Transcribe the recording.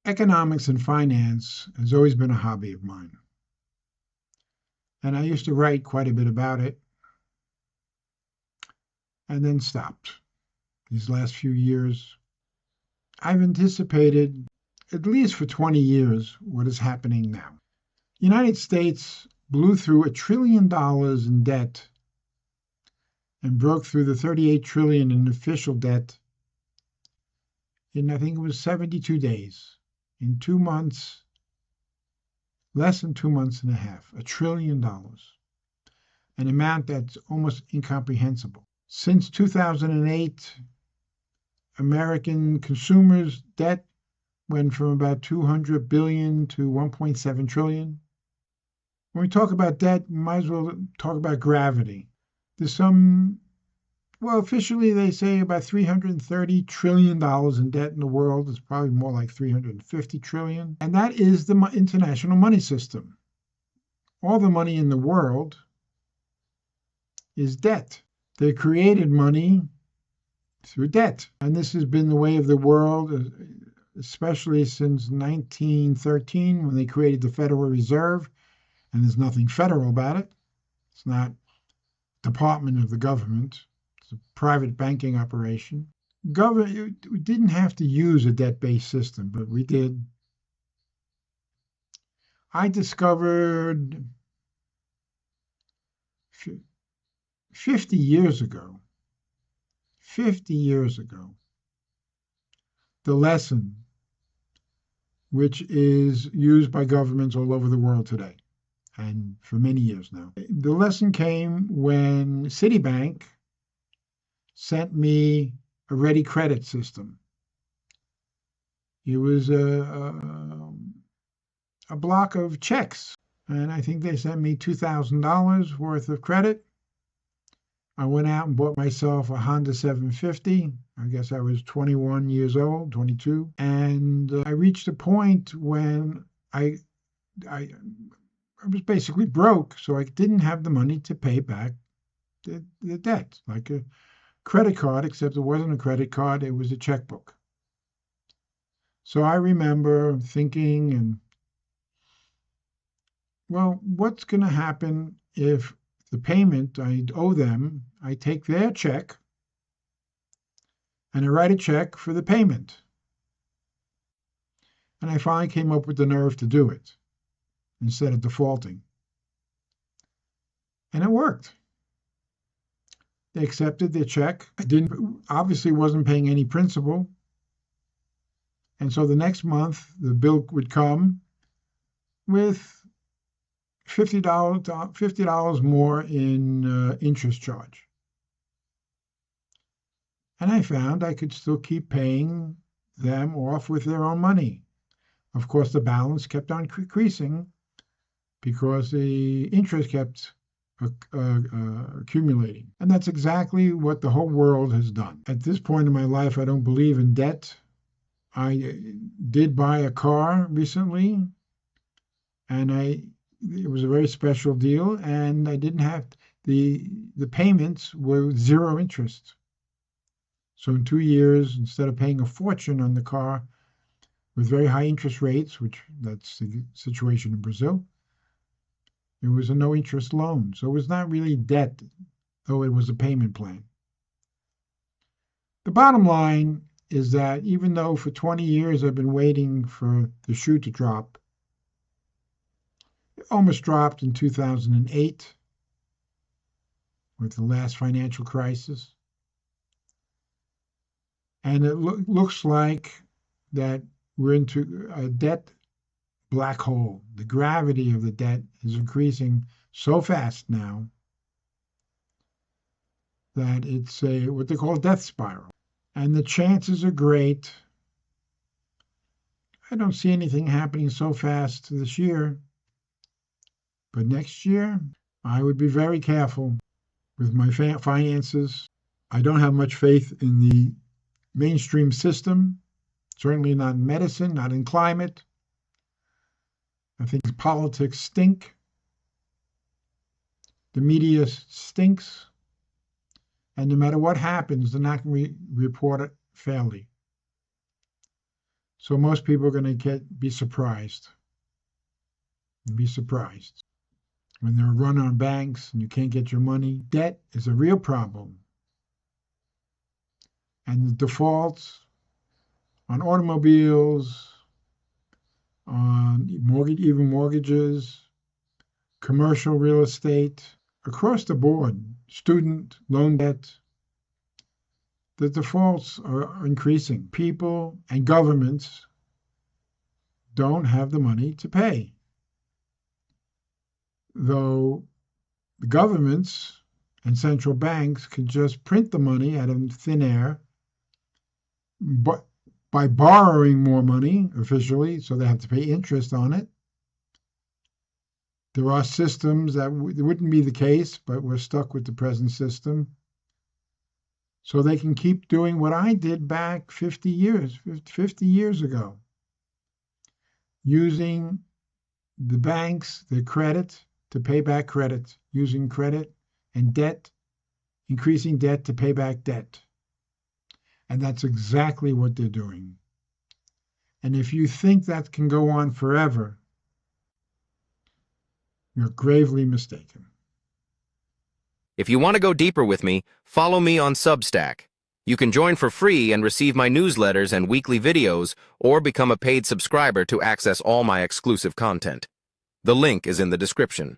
Economics and finance has always been a hobby of mine, and I used to write quite a bit about it and then stopped. These last few years, I've anticipated, at least for 20 years, what is happening now. The United States blew through $1 trillion in debt and broke through the 38 trillion in official debt in, I think it was 72 days. In 2 months, less than 2 months and a half, $1 trillion, an amount that's almost incomprehensible. Since 2008, American consumers' debt went from about 200 billion to 1.7 trillion. When we talk about debt, we might as well talk about gravity. There's officially they say about $330 trillion in debt in the world. It's probably more like 350 trillion. And that is the international money system. All the money in the world is debt. They created money through debt. And this has been the way of the world, especially since 1913 when they created the Federal Reserve. And there's nothing federal about it. It's not a department of the government. It's a private banking operation. We didn't have to use a debt-based system, but we did. I discovered 50 years ago, the lesson which is used by governments all over the world today, and for many years now. The lesson came when Citibank sent me a ready credit system. It was a block of checks, and I think they sent me $2,000 worth of credit. I went out and bought myself a Honda 750. I guess I was 21 years old, 22, and I reached a point when I was basically broke, so I didn't have the money to pay back the debt, like a credit card, except it wasn't a credit card, it was a checkbook. So I remember thinking, what's going to happen if the payment I owe them, I take their check and I write a check for the payment? And I finally came up with the nerve to do it instead of defaulting. And it worked. They accepted their check. I obviously wasn't paying any principal. And so the next month, the bill would come with $50 more in interest charge. And I found I could still keep paying them off with their own money. Of course, the balance kept on increasing because the interest kept accumulating. And that's exactly what the whole world has done. At this point in my life, I don't believe in debt. I did buy a car recently, and it was a very special deal, and I didn't have the payments were zero interest. So in 2 years, instead of paying a fortune on the car with very high interest rates, which that's the situation in Brazil, it was a no interest loan. So it was not really debt, though it was a payment plan. The bottom line is that even though for 20 years I've been waiting for the shoe to drop, it almost dropped in 2008 with the last financial crisis. And it looks like that we're into a debt black hole. The gravity of the debt is increasing so fast now that it's what they call a death spiral. And the chances are great. I don't see anything happening so fast this year. But next year, I would be very careful with my finances. I don't have much faith in the mainstream system, certainly not in medicine, not in climate. I think politics stink. The media stinks. And no matter what happens, they're not going to report it fairly. So most people are going to be surprised. Be surprised. When there are run on banks and you can't get your money, debt is a real problem. And the defaults on automobiles, on even mortgages, commercial real estate, across the board, student loan debt, the defaults are increasing. People and governments don't have the money to pay. Though the governments and central banks can just print the money out of thin air, but by borrowing more money officially, so they have to pay interest on it. There are systems that wouldn't be the case, but we're stuck with the present system. So they can keep doing what I did back 50 years ago, using the banks, the credit to pay back credit, using credit and debt, increasing debt to pay back debt. And that's exactly what they're doing. And if you think that can go on forever, you're gravely mistaken. If you want to go deeper with me, follow me on Substack. You can join for free and receive my newsletters and weekly videos, or become a paid subscriber to access all my exclusive content. The link is in the description.